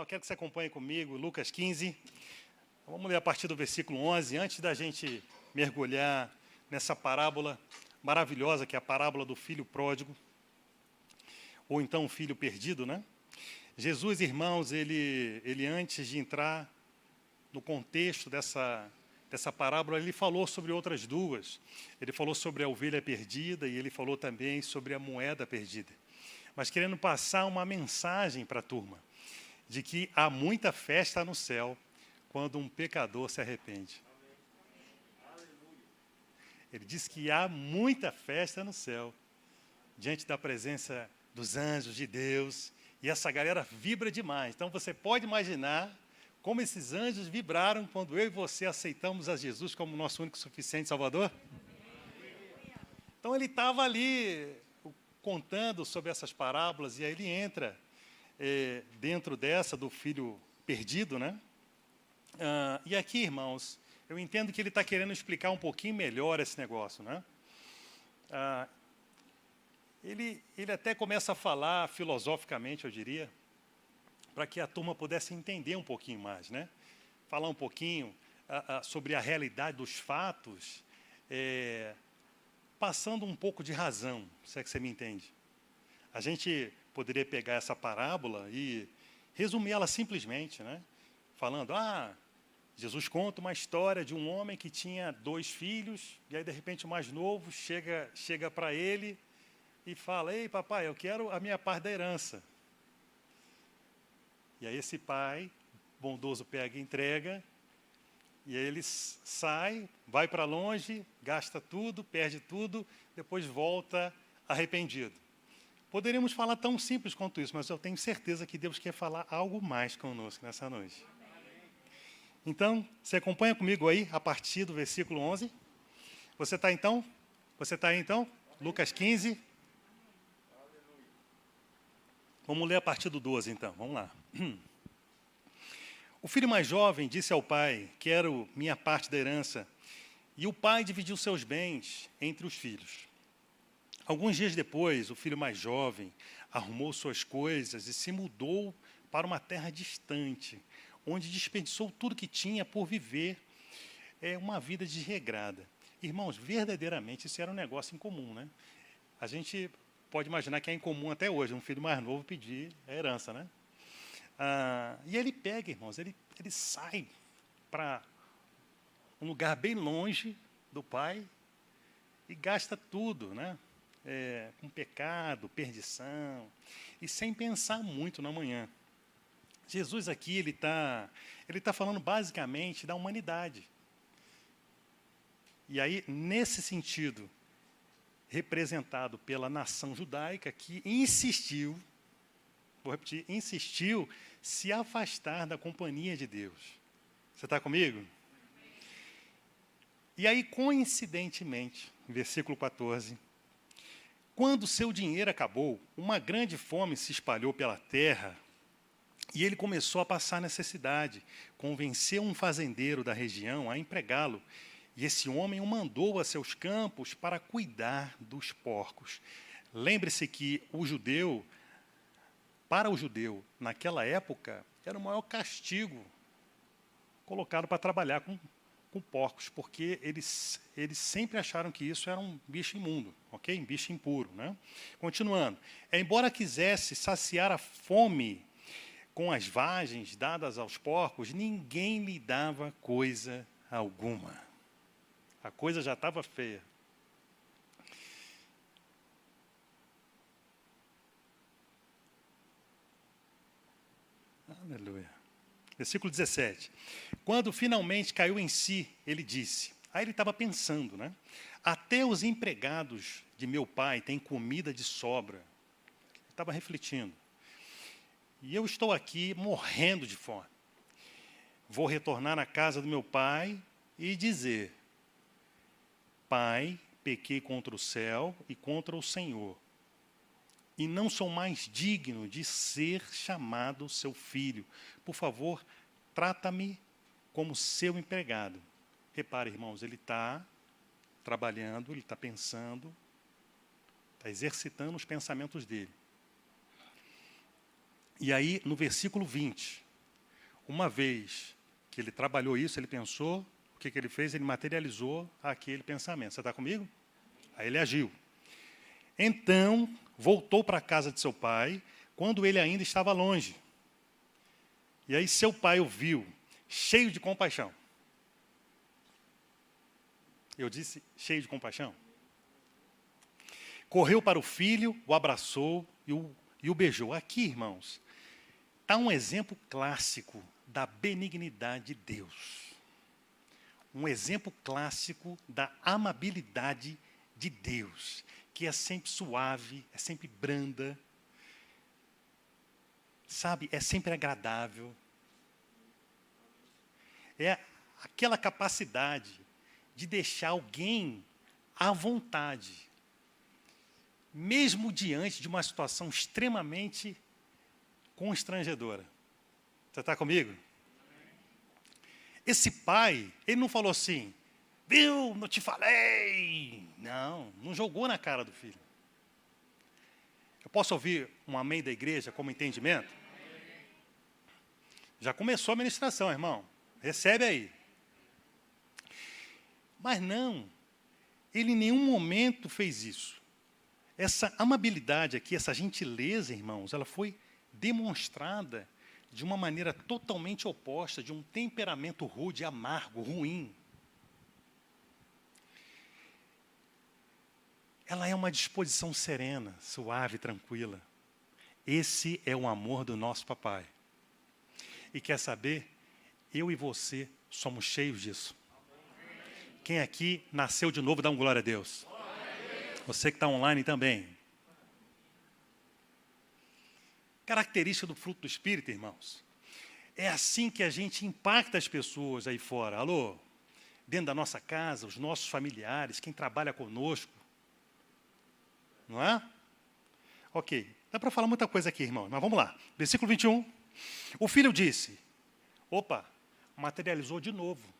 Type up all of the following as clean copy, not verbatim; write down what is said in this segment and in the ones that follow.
Eu quero que você acompanhe comigo Lucas 15. Vamos ler a partir do versículo 11, antes da gente mergulhar nessa parábola maravilhosa, que é a parábola do filho pródigo, ou então o filho perdido, né? Jesus, irmãos, ele antes de entrar no contexto dessa parábola, ele falou sobre outras duas. Ele falou sobre a ovelha perdida e ele falou também sobre a moeda perdida. Mas querendo passar uma mensagem para a turma, de que há muita festa no céu quando um pecador se arrepende. Ele diz que há muita festa no céu, diante da presença dos anjos de Deus, e essa galera vibra demais. Então você pode imaginar como esses anjos vibraram quando eu e você aceitamos a Jesus como nosso único e suficiente Salvador. Então ele estava ali contando sobre essas parábolas, e aí ele entra dentro dessa do filho perdido, né? E aqui, irmãos, eu entendo que ele está querendo explicar um pouquinho melhor esse negócio, né? Ele até começa a falar filosoficamente, eu diria, para que a turma pudesse entender um pouquinho mais, né? Falar um pouquinho sobre a realidade dos fatos, passando um pouco de razão, se é que você me entende. A gente poderia pegar essa parábola e resumir ela simplesmente, né? Falando, Jesus conta uma história de um homem que tinha 2 filhos, e aí, de repente, o mais novo chega para ele e fala, ei, papai, eu quero a minha parte da herança. E aí esse pai, bondoso, pega e entrega, e aí ele sai, vai para longe, gasta tudo, perde tudo, depois volta arrependido. Poderíamos falar tão simples quanto isso, mas eu tenho certeza que Deus quer falar algo mais conosco nessa noite. Então, você acompanha comigo aí, a partir do versículo 11. Você está então? Você está aí então? Lucas 15. Vamos ler a partir do 12, então. Vamos lá. O filho mais jovem disse ao pai, quero minha parte da herança. E o pai dividiu seus bens entre os filhos. Alguns dias depois, o filho mais jovem arrumou suas coisas e se mudou para uma terra distante, onde desperdiçou tudo que tinha por viver uma vida desregrada. Irmãos, verdadeiramente isso era um negócio incomum, né? A gente pode imaginar que é incomum até hoje, um filho mais novo pedir a herança, né? E ele pega, irmãos, ele sai para um lugar bem longe do pai e gasta tudo, né? Com pecado, perdição, e sem pensar muito na manhã. Jesus aqui, ele tá falando basicamente da humanidade. E aí, nesse sentido, representado pela nação judaica, que insistiu, vou repetir, insistiu se afastar da companhia de Deus. Você está comigo? E aí, coincidentemente, versículo 14, quando seu dinheiro acabou, uma grande fome se espalhou pela terra e ele começou a passar necessidade. Convenceu um fazendeiro da região a empregá-lo. E esse homem o mandou a seus campos para cuidar dos porcos. Lembre-se que para o judeu, naquela época, era o maior castigo colocado para trabalhar com porcos, porque eles sempre acharam que isso era um bicho imundo, ok? Um bicho impuro, né? Continuando. Embora quisesse saciar a fome com as vagens dadas aos porcos, ninguém lhe dava coisa alguma. A coisa já estava feia. Aleluia. Versículo 17. Quando finalmente caiu em si, ele disse, aí ele estava pensando, né? Até os empregados de meu pai têm comida de sobra. Ele estava refletindo. E eu estou aqui morrendo de fome. Vou retornar à casa do meu pai e dizer, Pai, pequei contra o céu e contra o Senhor, e não sou mais digno de ser chamado seu filho. Por favor, trata-me como seu empregado. Repare, irmãos, ele está trabalhando, ele está pensando, está exercitando os pensamentos dele. E aí, no versículo 20, Uma vez que ele trabalhou isso, ele pensou, o que ele fez? Ele materializou aquele pensamento. Você está comigo? Aí ele agiu. Então, voltou para a casa de seu pai, quando ele ainda estava longe. E aí seu pai o viu, cheio de compaixão. Eu disse, cheio de compaixão. Correu para o filho, o abraçou e o beijou. Aqui, irmãos, está um exemplo clássico da benignidade de Deus. Um exemplo clássico da amabilidade de Deus, que é sempre suave, é sempre branda, sabe, é sempre agradável. É aquela capacidade de deixar alguém à vontade, mesmo diante de uma situação extremamente constrangedora. Você está comigo? Esse pai, ele não falou assim, viu, não te falei. Não jogou na cara do filho. Eu posso ouvir um amém da igreja como entendimento? Já começou a ministração, irmão. Recebe aí. Mas não, ele em nenhum momento fez isso. Essa amabilidade aqui, essa gentileza, irmãos, ela foi demonstrada de uma maneira totalmente oposta, de um temperamento rude, amargo, ruim. Ela é uma disposição serena, suave, tranquila. Esse é o amor do nosso papai. E quer saber? Eu e você somos cheios disso. Quem aqui nasceu de novo, dá um glória a Deus. Você que está online também. Característica do fruto do Espírito, irmãos. É assim que a gente impacta as pessoas aí fora. Alô? Dentro da nossa casa, os nossos familiares, quem trabalha conosco. Não é? Ok. Dá para falar muita coisa aqui, irmão. Mas vamos lá. Versículo 21. O filho disse, opa, materializou de novo.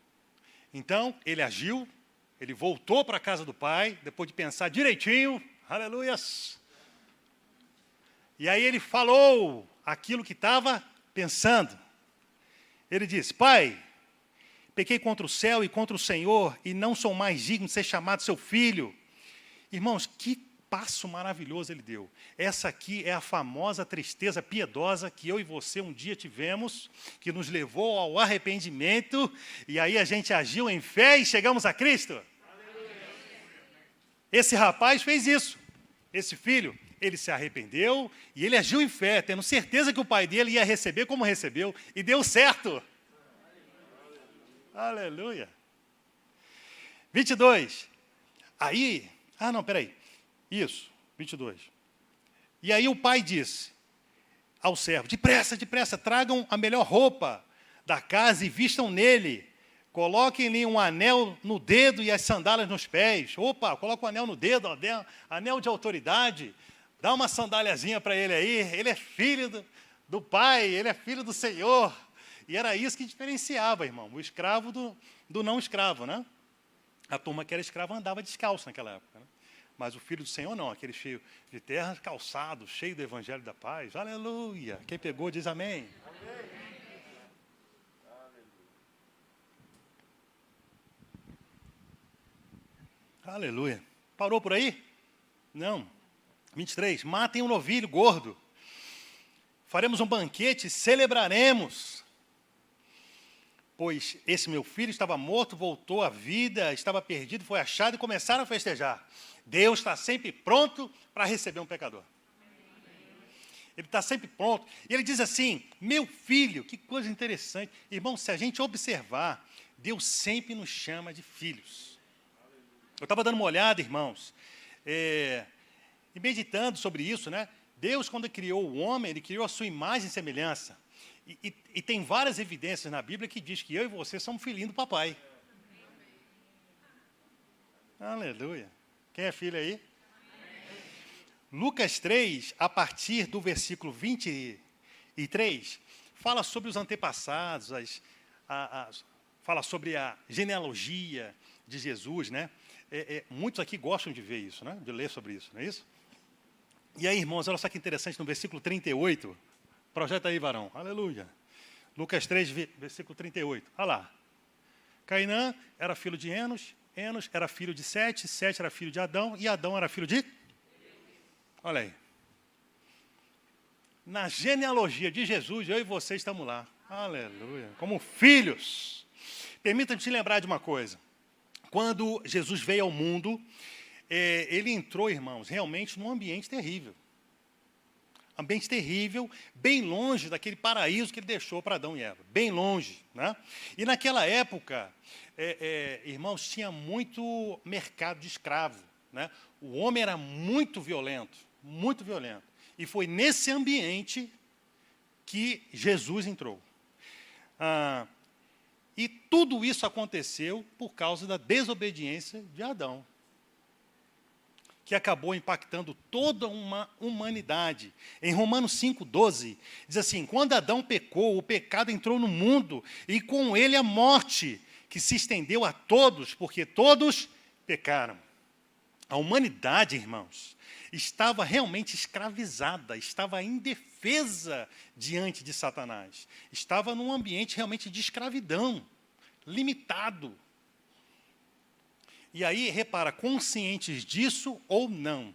Então, ele agiu, ele voltou para a casa do pai, depois de pensar direitinho, aleluias. E aí ele falou aquilo que estava pensando. Ele disse, pai, pequei contra o céu e contra o Senhor, e não sou mais digno de ser chamado seu filho. Irmãos, que passo maravilhoso ele deu. Essa aqui é a famosa tristeza piedosa que eu e você um dia tivemos, que nos levou ao arrependimento, e aí a gente agiu em fé e chegamos a Cristo. Esse rapaz fez isso. Esse filho, ele se arrependeu e ele agiu em fé, tendo certeza que o pai dele ia receber como recebeu, e deu certo. Aleluia. 22. Aí, peraí. Isso, 22. E aí o pai disse ao servo, depressa, depressa, tragam a melhor roupa da casa e vistam nele. Coloquem-lhe um anel no dedo e as sandálias nos pés. Opa, coloca o anel no dedo, anel de autoridade. Dá uma sandáliazinha para ele aí. Ele é filho do pai, ele é filho do Senhor. E era isso que diferenciava, irmão, o escravo do não escravo, né? A turma que era escrava andava descalço naquela época, né? Mas o filho do Senhor não, aquele cheio de terra, calçado, cheio do evangelho da paz. Aleluia! Quem pegou diz amém. Amém. Aleluia. Parou por aí? Não. 23. Matem um novilho gordo. Faremos um banquete, celebraremos. Pois esse meu filho estava morto, voltou à vida, estava perdido, foi achado e começaram a festejar. Deus está sempre pronto para receber um pecador. Ele está sempre pronto. E ele diz assim, meu filho, que coisa interessante. Irmão, se a gente observar, Deus sempre nos chama de filhos. Eu estava dando uma olhada, irmãos, e meditando sobre isso, né? Deus, quando criou o homem, ele criou a sua imagem e semelhança. E tem várias evidências na Bíblia que diz que eu e você somos filhinhos do papai. Aleluia. Quem é filho aí? Lucas 3, a partir do versículo 23, fala sobre os antepassados, fala sobre a genealogia de Jesus, né? Muitos aqui gostam de ver isso, né? De ler sobre isso, não é isso? E aí, irmãos, olha só que interessante, no versículo 38, projeta aí, varão, aleluia. Lucas 3, versículo 38. Olha lá. Cainã era filho de Enos, Enos era filho de Sete, Sete era filho de Adão, e Adão era filho de... Olha aí. Na genealogia de Jesus, eu e você estamos lá. Aleluia. Como filhos. Permita-me te lembrar de uma coisa. Quando Jesus veio ao mundo, ele entrou, irmãos, realmente num ambiente terrível. Ambiente terrível, bem longe daquele paraíso que ele deixou para Adão e Eva. Bem longe. Né? E naquela época, irmãos, tinha muito mercado de escravo. Né? O homem era muito violento, muito violento. E foi nesse ambiente que Jesus entrou. E tudo isso aconteceu por causa da desobediência de Adão, que acabou impactando toda uma humanidade. Em Romanos 5,12, diz assim, quando Adão pecou, o pecado entrou no mundo, e com ele a morte, que se estendeu a todos, porque todos pecaram. A humanidade, irmãos, estava realmente escravizada, estava indefesa diante de Satanás. Estava num ambiente realmente de escravidão, limitado. E aí, repara, conscientes disso ou não?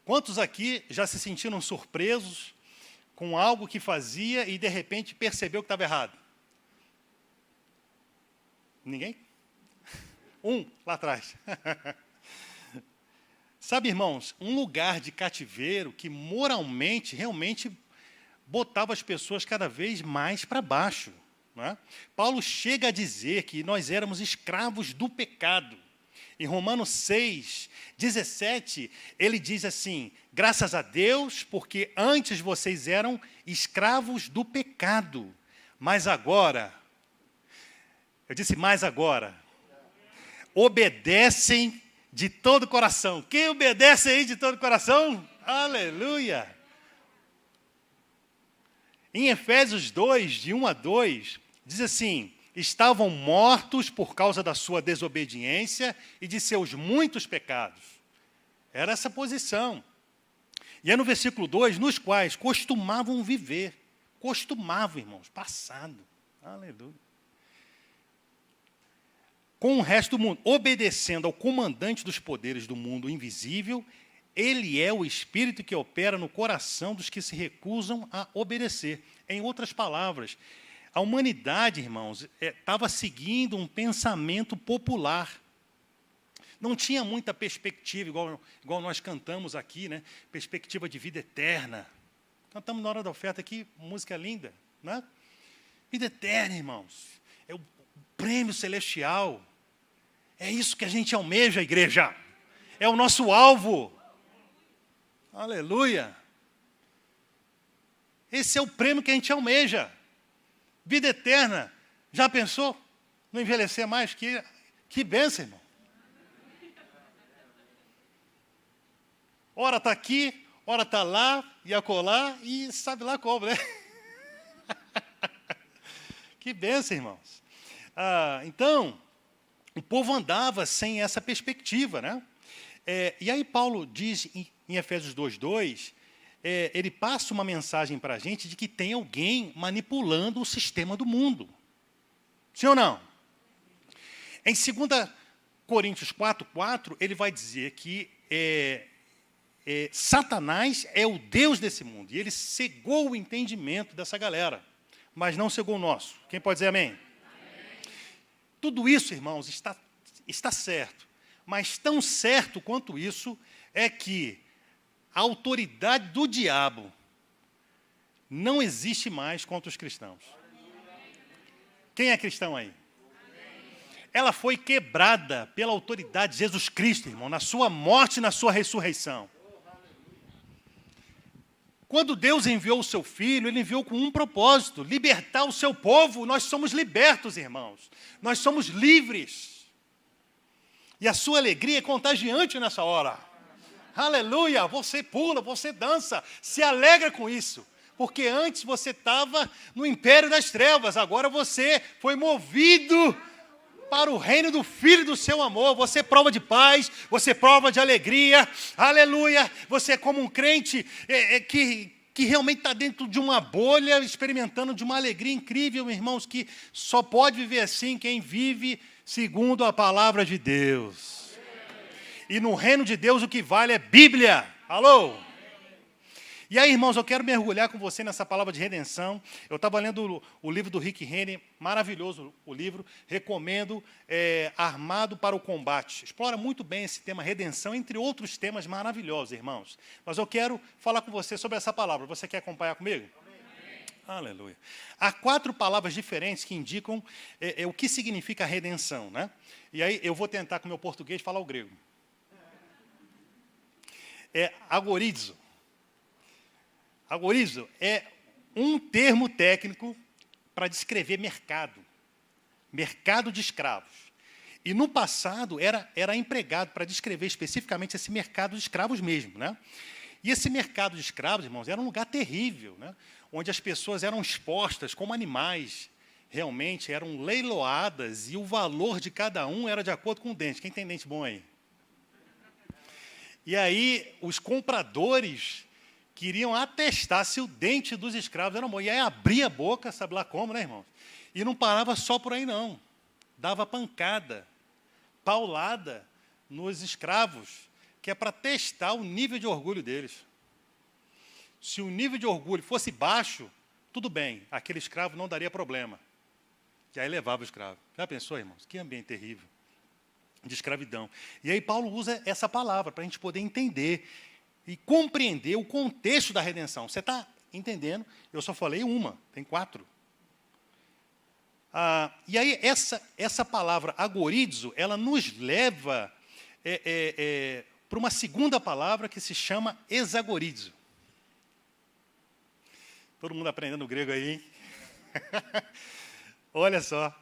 Quantos aqui já se sentiram surpresos com algo que fazia e, de repente, percebeu que estava errado? Ninguém? Lá atrás. Sabe, irmãos, um lugar de cativeiro que moralmente, realmente, botava as pessoas cada vez mais para baixo. Não é? Paulo chega a dizer que nós éramos escravos do pecado. Em Romanos 6, 17, ele diz assim, graças a Deus, porque antes vocês eram escravos do pecado, mas agora, eu disse mais agora, obedecem de todo o coração. Quem obedece aí de todo o coração? Aleluia! Em Efésios 2, de 1 a 2, diz assim, estavam mortos por causa da sua desobediência e de seus muitos pecados. Era essa posição. E é no versículo 2, nos quais costumavam viver. Costumavam, irmãos, passado. Aleluia. Com o resto do mundo, obedecendo ao comandante dos poderes do mundo invisível, ele é o Espírito que opera no coração dos que se recusam a obedecer. Em outras palavras, a humanidade, irmãos, estava seguindo um pensamento popular. Não tinha muita perspectiva, igual nós cantamos aqui, né? Perspectiva de vida eterna. Cantamos na hora da oferta aqui, música linda. Né? Vida eterna, irmãos. É o prêmio celestial. É isso que a gente almeja, igreja. É o nosso alvo. Aleluia. Esse é o prêmio que a gente almeja. Vida eterna. Já pensou? Não envelhecer mais? Que bênção, irmão. Ora está aqui, ora está lá, e acolá, e sabe lá como, né? Que bênção, irmãos. Então, o povo andava sem essa perspectiva, né? E aí Paulo diz em Efésios 2:2, ele passa uma mensagem para a gente de que tem alguém manipulando o sistema do mundo. Sim ou não? Em 2 Coríntios 4:4, ele vai dizer que Satanás é o Deus desse mundo, e ele cegou o entendimento dessa galera, mas não cegou o nosso. Quem pode dizer amém? Tudo isso, irmãos, está certo. Mas tão certo quanto isso é que a autoridade do diabo não existe mais contra os cristãos. Quem é cristão aí? Ela foi quebrada pela autoridade de Jesus Cristo, irmão, na sua morte e na sua ressurreição. Quando Deus enviou o seu Filho, Ele enviou com um propósito, libertar o seu povo. Nós somos libertos, irmãos. Nós somos livres. E a sua alegria é contagiante nessa hora. Aleluia! Você pula, você dança, se alegra com isso. Porque antes você estava no império das trevas, agora você foi movido para o reino do Filho do seu amor. Você prova de paz, você prova de alegria, aleluia. Você é como um crente que que realmente está dentro de uma bolha, experimentando de uma alegria incrível, irmãos, que só pode viver assim quem vive segundo a palavra de Deus. E no reino de Deus o que vale é Bíblia. Alô? E aí, irmãos, eu quero mergulhar com você nessa palavra de redenção. Eu estava lendo o livro do Rick Renner, maravilhoso o livro, recomendo, Armado para o Combate. Explora muito bem esse tema redenção, entre outros temas maravilhosos, irmãos. Mas eu quero falar com você sobre essa palavra. Você quer acompanhar comigo? Amém. Aleluia. Há 4 palavras diferentes que indicam o que significa redenção, né? E aí eu vou tentar, com o meu português, falar o grego. Agorizo. Agorizo é um termo técnico para descrever mercado de escravos. E no passado era empregado para descrever especificamente esse mercado de escravos mesmo, né? E esse mercado de escravos, irmãos, era um lugar terrível, né? Onde as pessoas eram expostas como animais, realmente eram leiloadas e o valor de cada um era de acordo com o dente. Quem tem dente bom aí? E aí os compradores queriam atestar se o dente dos escravos era bom. E aí abria a boca, sabe lá como, né, irmãos? E não parava só por aí, não. Dava pancada, paulada nos escravos, que é para testar o nível de orgulho deles. Se o nível de orgulho fosse baixo, tudo bem, aquele escravo não daria problema. E aí levava o escravo. Já pensou, irmãos? Que ambiente terrível de escravidão. E aí Paulo usa essa palavra para a gente poder entender e compreender o contexto da redenção. Você está entendendo? Eu só falei uma, tem 4. E aí, essa palavra agorizo, ela nos leva para uma segunda palavra que se chama exagorizo. Todo mundo aprendendo grego aí, hein? Olha só.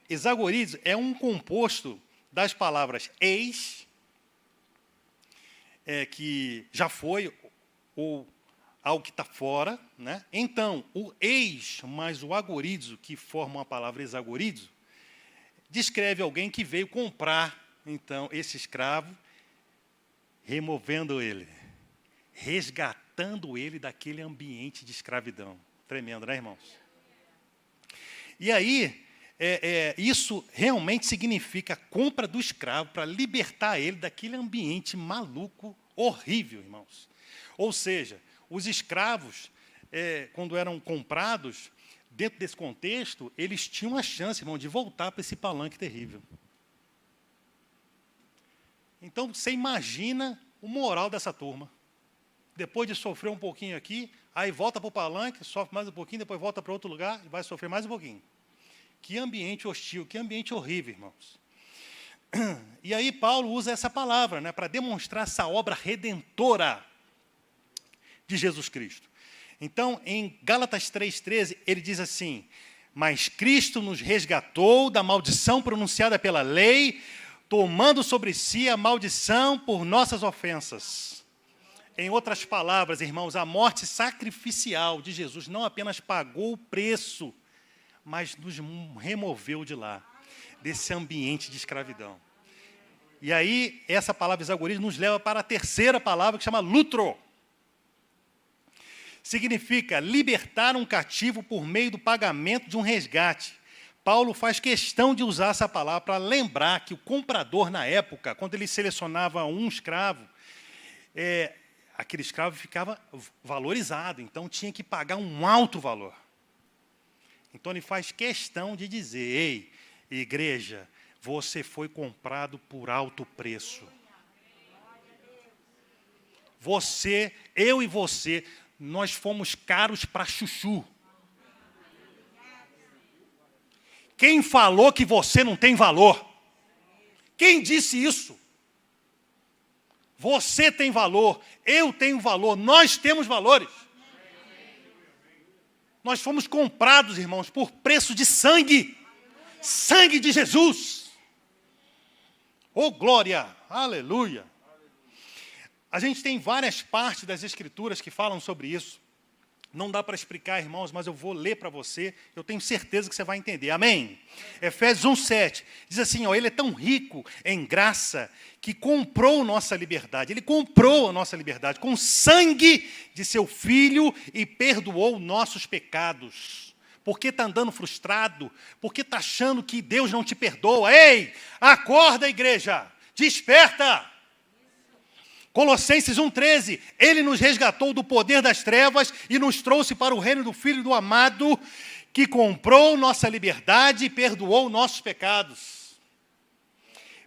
Exagorizo é um composto das palavras eis, que já foi, ou algo que está fora, né? Então, o eis mais o agorizo, que formam a palavra exagorizo, descreve alguém que veio comprar, então, esse escravo, removendo ele, resgatando ele daquele ambiente de escravidão. Tremendo, né, irmãos? E aí, isso realmente significa a compra do escravo para libertar ele daquele ambiente maluco, horrível, irmãos. Ou seja, os escravos, quando eram comprados, dentro desse contexto, eles tinham a chance, irmão, de voltar para esse palanque terrível. Então, você imagina o moral dessa turma. Depois de sofrer um pouquinho aqui, aí volta para o palanque, sofre mais um pouquinho, depois volta para outro lugar e vai sofrer mais um pouquinho. Que ambiente hostil, que ambiente horrível, irmãos. E aí Paulo usa essa palavra, né, para demonstrar essa obra redentora de Jesus Cristo. Então, em Gálatas 3,13, ele diz assim: mas Cristo nos resgatou da maldição pronunciada pela lei, tomando sobre si a maldição por nossas ofensas. Em outras palavras, irmãos, a morte sacrificial de Jesus não apenas pagou o preço, mas nos removeu de lá, desse ambiente de escravidão. E aí, essa palavra exagorizo nos leva para a terceira palavra, que chama lutro. Significa libertar um cativo por meio do pagamento de um resgate. Paulo faz questão de usar essa palavra para lembrar que o comprador, na época, quando ele selecionava um escravo, aquele escravo ficava valorizado, então tinha que pagar um alto valor. Então, ele faz questão de dizer: ei, igreja, você foi comprado por alto preço. Você, eu e você, nós fomos caros para chuchu. Quem falou que você não tem valor? Quem disse isso? Você tem valor, eu tenho valor, nós temos valores. Nós fomos comprados, irmãos, por preço de sangue. Sangue de Jesus. Oh, glória! Aleluia! A gente tem várias partes das Escrituras que falam sobre isso. Não dá para explicar, irmãos, mas eu vou ler para você. Eu tenho certeza que você vai entender. Amém? Efésios 1:7 diz assim, ó, ele é tão rico em graça que comprou nossa liberdade. Ele comprou a nossa liberdade com o sangue de seu Filho e perdoou nossos pecados. Por que está andando frustrado? Por que está achando que Deus não te perdoa? Ei, acorda, igreja! Desperta! Colossenses 1:13, ele nos resgatou do poder das trevas e nos trouxe para o reino do Filho do amado, que comprou nossa liberdade e perdoou nossos pecados.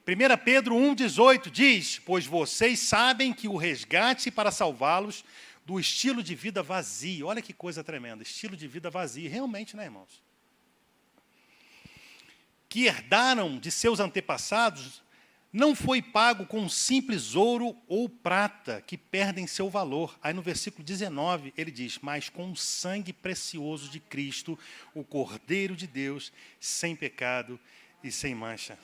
1 Pedro 1:18 diz, pois vocês sabem que o resgate para salvá-los do estilo de vida vazio, olha que coisa tremenda, estilo de vida vazio, realmente, né, irmãos? Que herdaram de seus antepassados, não foi pago com simples ouro ou prata, que perdem seu valor. Aí no versículo 19, ele diz, mas com o sangue precioso de Cristo, o Cordeiro de Deus, sem pecado e sem mancha.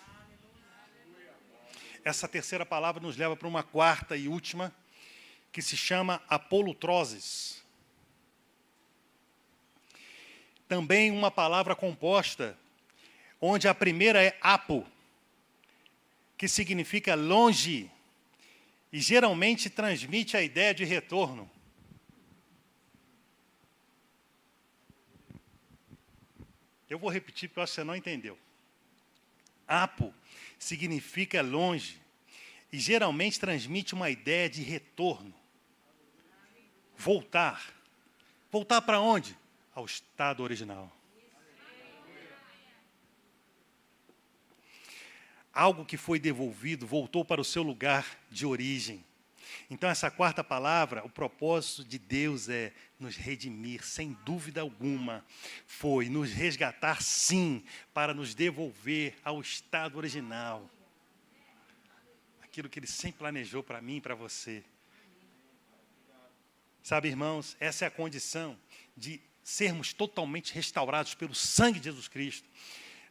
Essa terceira palavra nos leva para uma quarta e última, que se chama apolutroses. Também uma palavra composta, onde a primeira é apo, que significa longe, e geralmente transmite a ideia de retorno. Eu vou repetir porque eu acho que você não entendeu. Apo significa longe, e geralmente transmite uma ideia de retorno. Voltar. Voltar para onde? Ao estado original. Algo que foi devolvido, voltou para o seu lugar de origem. Então, essa quarta palavra, o propósito de Deus é nos redimir, sem dúvida alguma. Foi nos resgatar, sim, para nos devolver ao estado original. Aquilo que Ele sempre planejou para mim e para você. Sabe, irmãos, essa é a condição de sermos totalmente restaurados pelo sangue de Jesus Cristo.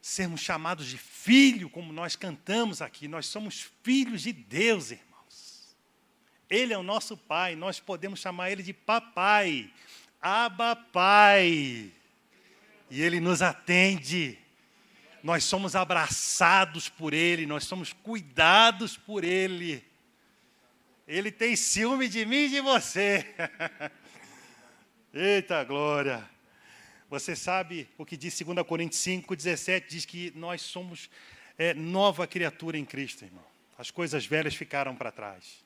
Sermos chamados de filho, como nós cantamos aqui. Nós somos filhos de Deus, irmãos. Ele é o nosso Pai, nós podemos chamar Ele de papai, Abba Pai. E Ele nos atende. Nós somos abraçados por Ele, nós somos cuidados por Ele. Ele tem ciúme de mim e de você. Eita glória! Você sabe o que diz 2 Coríntios 5:17, diz que nós somos nova criatura em Cristo, irmão. As coisas velhas ficaram para trás.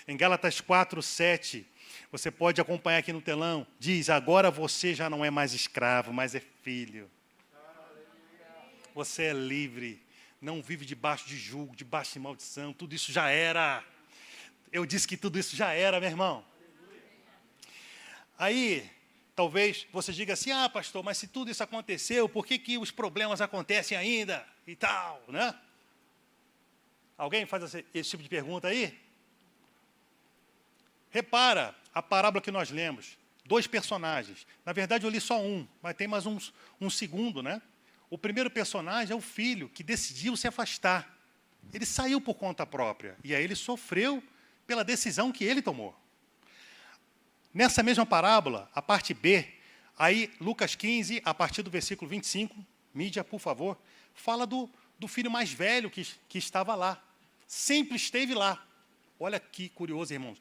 Em Gálatas 4:7, você pode acompanhar aqui no telão, diz, agora você já não é mais escravo, mas é filho. Você é livre, não vive debaixo de julgo, debaixo de maldição, tudo isso já era. Eu disse que tudo isso já era, meu irmão. Aí, talvez você diga assim, pastor, mas se tudo isso aconteceu, por que os problemas acontecem ainda? E tal, né? Alguém faz esse tipo de pergunta aí? Repara a parábola que nós lemos. 2 personagens. Na verdade, eu li só um, mas tem mais um segundo, né? O primeiro personagem é o filho, que decidiu se afastar. Ele saiu por conta própria. E aí ele sofreu pela decisão que ele tomou. Nessa mesma parábola, a parte B, aí Lucas 15, a partir do versículo 25, mídia, por favor, fala do filho mais velho que estava lá. Sempre esteve lá. Olha que curioso, irmãos.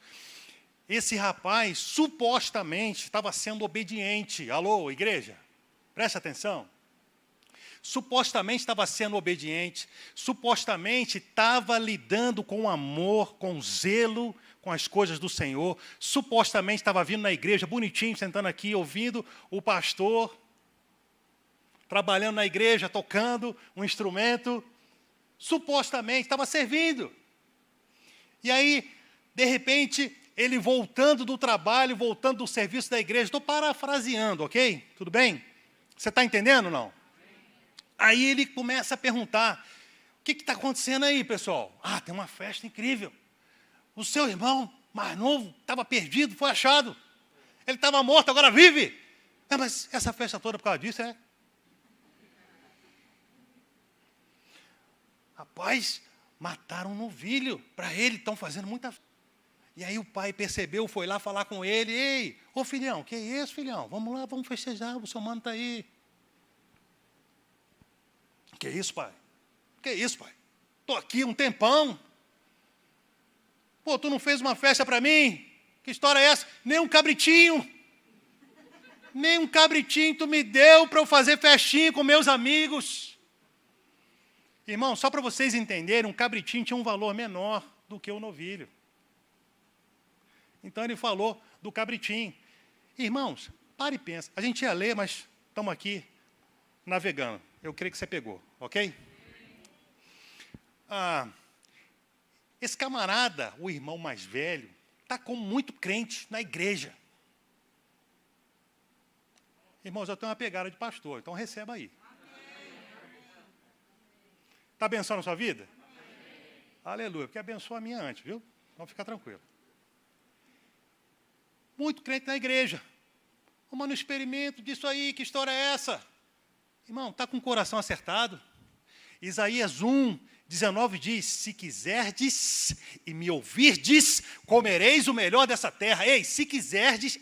Esse rapaz, supostamente, estava sendo obediente. Alô, igreja? Preste atenção. Supostamente estava sendo obediente, supostamente estava lidando com amor, com zelo, com as coisas do Senhor, supostamente estava vindo na igreja, bonitinho, sentando aqui, ouvindo o pastor, trabalhando na igreja, tocando um instrumento, supostamente estava servindo. E aí, de repente, ele voltando do trabalho, voltando do serviço da igreja, estou parafraseando, ok? Tudo bem? Você está entendendo ou não? Aí ele começa a perguntar, o que está acontecendo aí, pessoal? Tem uma festa incrível. O seu irmão mais novo estava perdido, foi achado. Ele estava morto, agora vive. Mas essa festa toda por causa disso é... Rapaz, mataram um novilho para ele, estão fazendo muita... E aí o pai percebeu, foi lá falar com ele. Ei, ô filhão, que é isso, filhão? Vamos lá, vamos festejar, o seu mano está aí. Que isso, pai? Que isso, pai? Estou aqui um tempão. Pô, tu não fez uma festa para mim? Que história é essa? Nem um cabritinho tu me deu para eu fazer festinha com meus amigos. Irmão, só para vocês entenderem, um cabritinho tinha um valor menor do que o novilho. Então ele falou do cabritinho. Irmãos, para e pensa. A gente ia ler, mas estamos aqui navegando. Eu creio que você pegou, ok? Esse camarada, o irmão mais velho, está como muito crente na igreja. Irmãos, eu tenho uma pegada de pastor, então receba aí. Está abençoando a sua vida? Amém. Aleluia, porque abençoa a minha antes, viu? Então fica tranquilo. Muito crente na igreja. Mas no experimento disso aí, que história é essa? Irmão, está com o coração acertado? Isaías 1:19 diz, se quiserdes e me ouvirdes, comereis o melhor dessa terra. Ei, se quiserdes,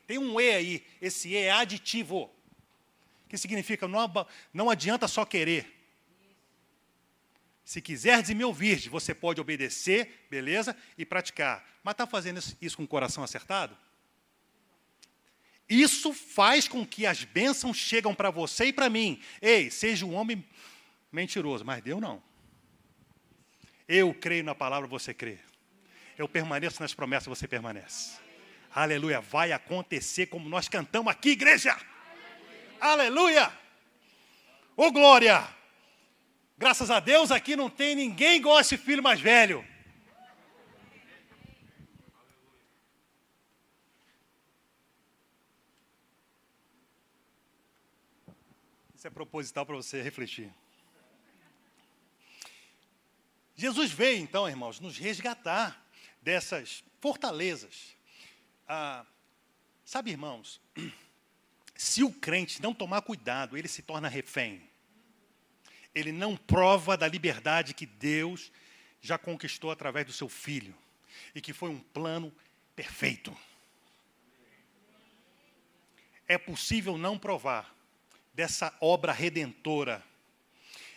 tem um E aí, esse E é aditivo, que significa não adianta só querer. Se quiserdes e me ouvirdes, você pode obedecer, beleza, e praticar. Mas está fazendo isso com o coração acertado? Isso faz com que as bênçãos chegam para você e para mim. Ei, seja um homem mentiroso, mas Deus não. Eu creio na palavra, você crê. Eu permaneço nas promessas, você permanece. Aleluia, vai acontecer como nós cantamos aqui, igreja. Aleluia. Ô glória. Graças a Deus aqui não tem ninguém igual esse filho mais velho. Isso é proposital para você refletir. Jesus veio, então, irmãos, nos resgatar dessas fortalezas. Sabe, irmãos, se o crente não tomar cuidado, ele se torna refém. Ele não prova da liberdade que Deus já conquistou através do seu Filho. E que foi um plano perfeito. É possível não provar dessa obra redentora.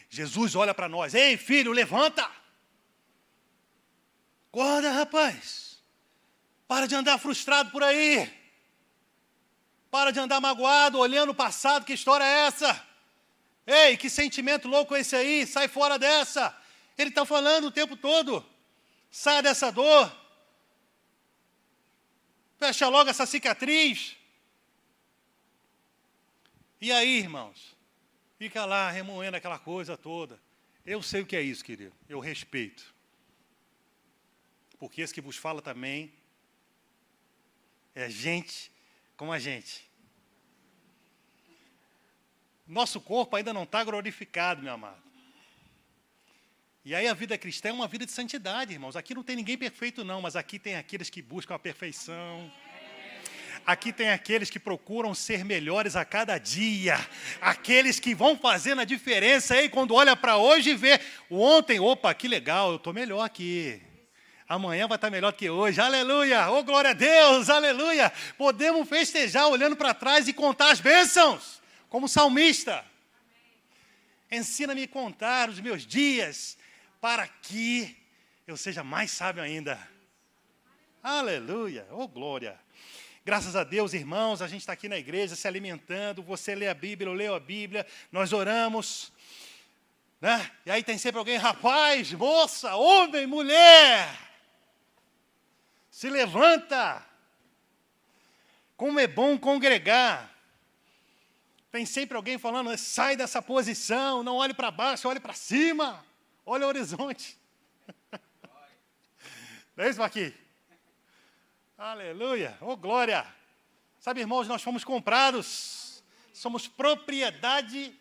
Jesus olha para nós. Ei, filho, levanta. Acorda, rapaz. Para de andar frustrado por aí. Para de andar magoado, olhando o passado. Que história é essa? Ei, que sentimento louco é esse aí? Sai fora dessa. Ele está falando o tempo todo. Sai dessa dor. Fecha logo essa cicatriz. E aí, irmãos? Fica lá remoendo aquela coisa toda. Eu sei o que é isso, querido. Eu respeito. Porque esse que vos fala também é gente como a gente. Nosso corpo ainda não está glorificado, meu amado. E aí a vida cristã é uma vida de santidade, irmãos. Aqui não tem ninguém perfeito, não, mas aqui tem aqueles que buscam a perfeição. Aqui tem aqueles que procuram ser melhores a cada dia. Aqueles que vão fazendo a diferença aí quando olha para hoje e vê o ontem, opa, que legal, eu estou melhor aqui. Amanhã vai estar melhor que hoje, aleluia, oh glória a Deus, aleluia. Podemos festejar olhando para trás e contar as bênçãos, como salmista. Ensina-me a contar os meus dias, para que eu seja mais sábio ainda. Aleluia, oh glória. Graças a Deus, irmãos, a gente está aqui na igreja se alimentando, você lê a Bíblia, eu leio a Bíblia, nós oramos, né? E aí tem sempre alguém, rapaz, moça, homem, mulher, se levanta. Como é bom congregar. Tem sempre alguém falando, sai dessa posição, não olhe para baixo, olhe para cima, olhe o horizonte. Não é isso, Marquinhos? Aleluia, oh glória. Sabe, irmãos, nós fomos comprados, somos propriedade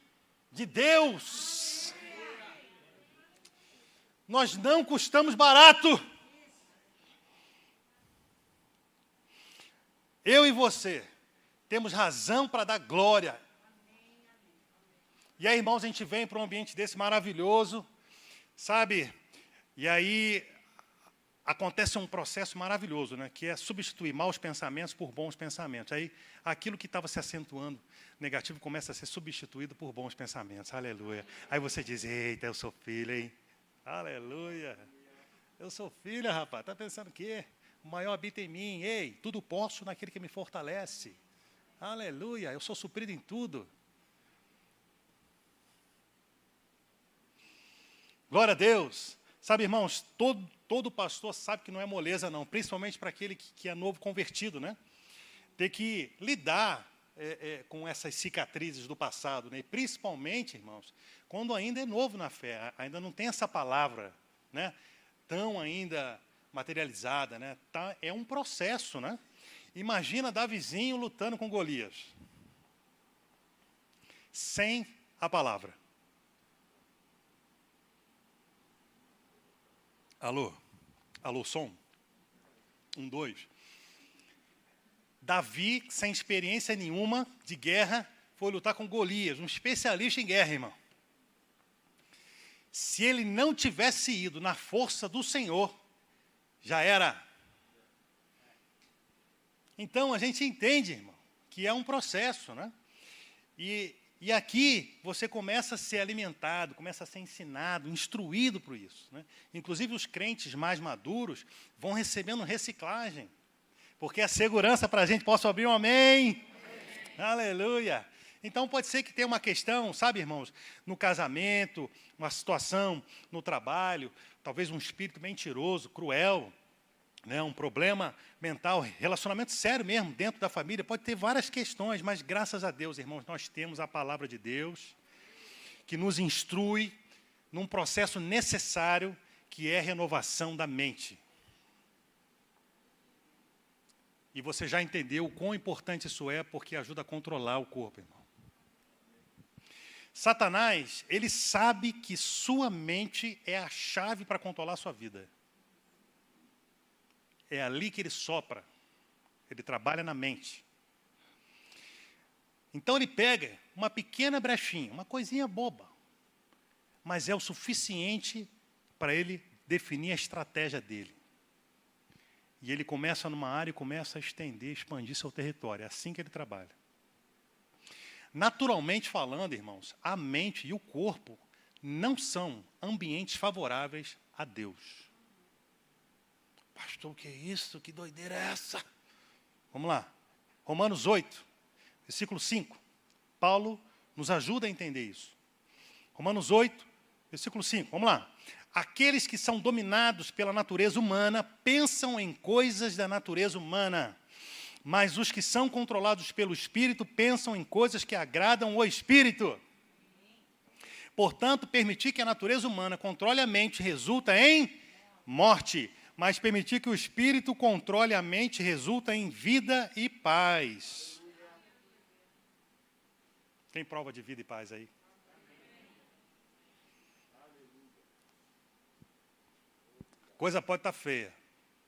de Deus. Nós não custamos barato. Eu e você temos razão para dar glória. E aí, irmãos, a gente vem para um ambiente desse maravilhoso, sabe? E aí, acontece um processo maravilhoso, né, que é substituir maus pensamentos por bons pensamentos. Aí, aquilo que estava se acentuando negativo começa a ser substituído por bons pensamentos. Aleluia. Aí você diz, eita, eu sou filho, hein? Aleluia. Eu sou filho, rapaz. Está pensando o quê? O maior habita em mim. Ei, tudo posso naquele que me fortalece. Aleluia. Eu sou suprido em tudo. Glória a Deus. Sabe, irmãos, todo pastor sabe que não é moleza, não. Principalmente para aquele que é novo convertido, né? Ter que lidar com essas cicatrizes do passado, né? E principalmente, irmãos, quando ainda é novo na fé, ainda não tem essa palavra, né, tão ainda materializada, né? É um processo, né? Imagina Davizinho lutando com Golias, sem a palavra. Alô? Alô, som? 1, 2. Davi, sem experiência nenhuma de guerra, foi lutar com Golias, um especialista em guerra, irmão. Se ele não tivesse ido na força do Senhor, já era. Então, a gente entende, irmão, que é um processo, né? E aqui você começa a ser alimentado, começa a ser ensinado, instruído por isso, né? Inclusive, os crentes mais maduros vão recebendo reciclagem. Porque a segurança para a gente, posso abrir um amém? Amém? Aleluia! Então, pode ser que tenha uma questão, sabe, irmãos, no casamento, uma situação no trabalho, talvez um espírito mentiroso, cruel, né, um problema mental, relacionamento sério mesmo, dentro da família, pode ter várias questões, mas graças a Deus, irmãos, nós temos a palavra de Deus, que nos instrui num processo necessário, que é a renovação da mente. E você já entendeu o quão importante isso é, porque ajuda a controlar o corpo, irmão. Satanás, ele sabe que sua mente é a chave para controlar a sua vida. É ali que ele sopra. Ele trabalha na mente. Então ele pega uma pequena brechinha, uma coisinha boba, mas é o suficiente para ele definir a estratégia dele. E ele começa numa área e começa a estender, expandir seu território. É assim que ele trabalha. Naturalmente falando, irmãos, a mente e o corpo não são ambientes favoráveis a Deus. Pastor, o que é isso? Que doideira é essa? Vamos lá. Romanos 8, versículo 5. Paulo nos ajuda a entender isso. Romanos 8, versículo 5. Vamos lá. Aqueles que são dominados pela natureza humana pensam em coisas da natureza humana, mas os que são controlados pelo Espírito pensam em coisas que agradam o Espírito. Portanto, permitir que a natureza humana controle a mente resulta em morte, mas permitir que o Espírito controle a mente resulta em vida e paz. Tem prova de vida e paz aí? Coisa pode estar feia,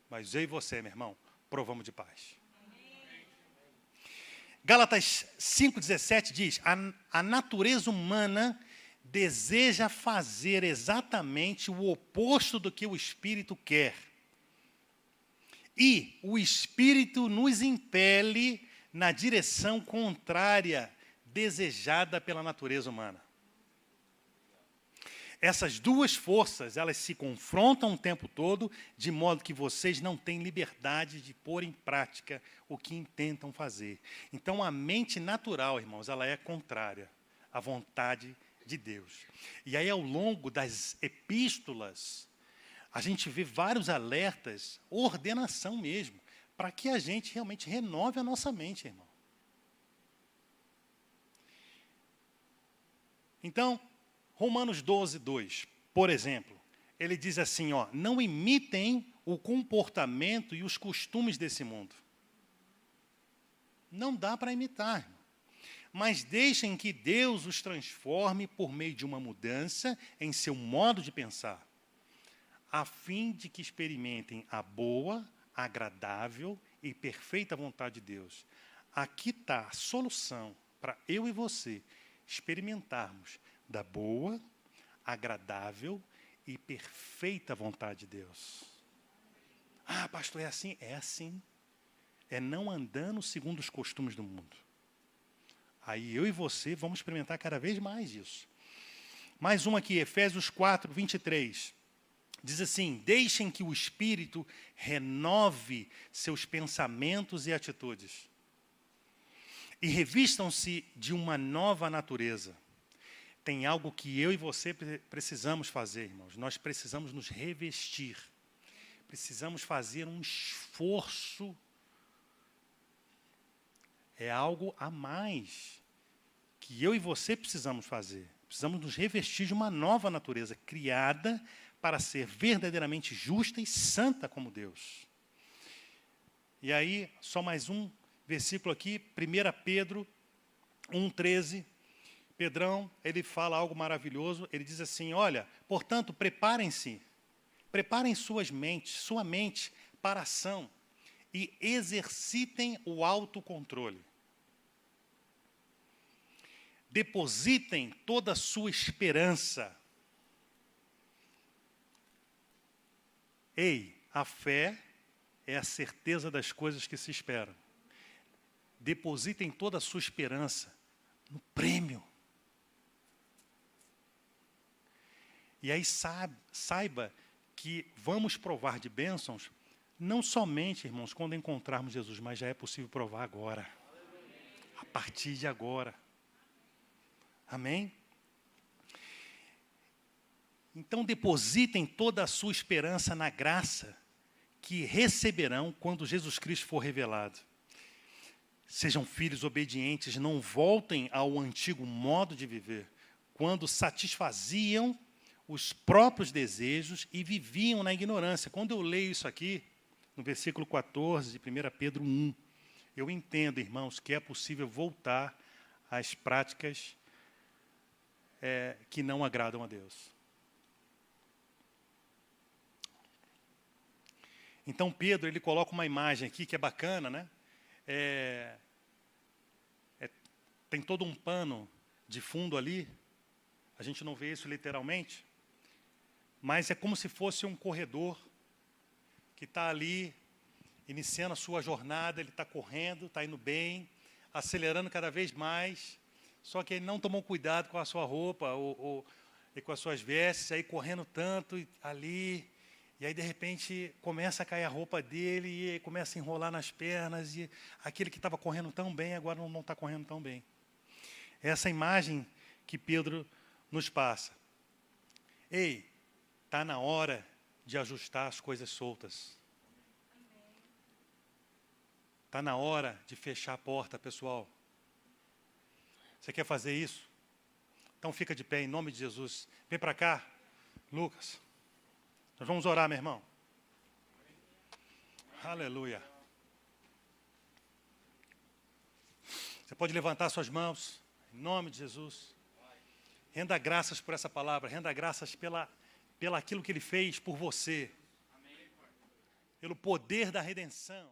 mas eu e você, meu irmão, provamos de paz. Gálatas 5,17 diz, a natureza humana deseja fazer exatamente o oposto do que o Espírito quer. E o Espírito nos impele na direção contrária, desejada pela natureza humana. Essas duas forças, elas se confrontam o tempo todo, de modo que vocês não têm liberdade de pôr em prática o que intentam fazer. Então, a mente natural, irmãos, ela é contrária à vontade de Deus. E aí, ao longo das epístolas, a gente vê vários alertas, ordenação mesmo, para que a gente realmente renove a nossa mente, irmão. Então, Romanos 12, 2, por exemplo, ele diz assim, ó, não imitem o comportamento e os costumes desse mundo. Não dá para imitar, irmão. Mas deixem que Deus os transforme por meio de uma mudança em seu modo de pensar, a fim de que experimentem a boa, agradável e perfeita vontade de Deus. Aqui está a solução para eu e você experimentarmos da boa, agradável e perfeita vontade de Deus. Ah, pastor, é assim? É assim. É não andando segundo os costumes do mundo. Aí eu e você vamos experimentar cada vez mais isso. Mais um aqui, Efésios 4, 23. Diz assim: deixem que o Espírito renove seus pensamentos e atitudes. E revistam-se de uma nova natureza. Tem algo que eu e você precisamos fazer, irmãos. Nós precisamos nos revestir. Precisamos fazer um esforço. É algo a mais que eu e você precisamos fazer. Precisamos nos revestir de uma nova natureza, criada para ser verdadeiramente justa e santa como Deus. E aí, só mais um versículo aqui, 1 Pedro 1,13. Pedrão, ele fala algo maravilhoso, ele diz assim, olha, portanto, preparem sua mente para a ação e exercitem o autocontrole. Depositem toda a sua esperança. Ei, a fé é a certeza das coisas que se esperam. Depositem toda a sua esperança no prêmio. E aí saiba que vamos provar de bênçãos, não somente, irmãos, quando encontrarmos Jesus, mas já é possível provar agora. A partir de agora. Amém? Então depositem toda a sua esperança na graça que receberão quando Jesus Cristo for revelado. Sejam filhos obedientes, não voltem ao antigo modo de viver, quando satisfaziam os próprios desejos e viviam na ignorância. Quando eu leio isso aqui, no versículo 14 de 1 Pedro 1, eu entendo, irmãos, que é possível voltar às práticas que não agradam a Deus. Então, Pedro, ele coloca uma imagem aqui que é bacana, né? Tem todo um pano de fundo ali, a gente não vê isso literalmente, mas é como se fosse um corredor que está ali, iniciando a sua jornada, ele está correndo, está indo bem, acelerando cada vez mais, só que ele não tomou cuidado com a sua roupa e com as suas vestes, aí correndo tanto ali, e aí de repente começa a cair a roupa dele e começa a enrolar nas pernas, e aquele que estava correndo tão bem, agora não está correndo tão bem. Essa imagem que Pedro nos passa. Ei, está na hora de ajustar as coisas soltas. Está na hora de fechar a porta, pessoal. Você quer fazer isso? Então fica de pé em nome de Jesus. Vem para cá, Lucas. Nós vamos orar, meu irmão. Aleluia. Você pode levantar suas mãos, em nome de Jesus. Renda graças por essa palavra, renda graças pela aquilo que Ele fez por você. Pelo poder da redenção.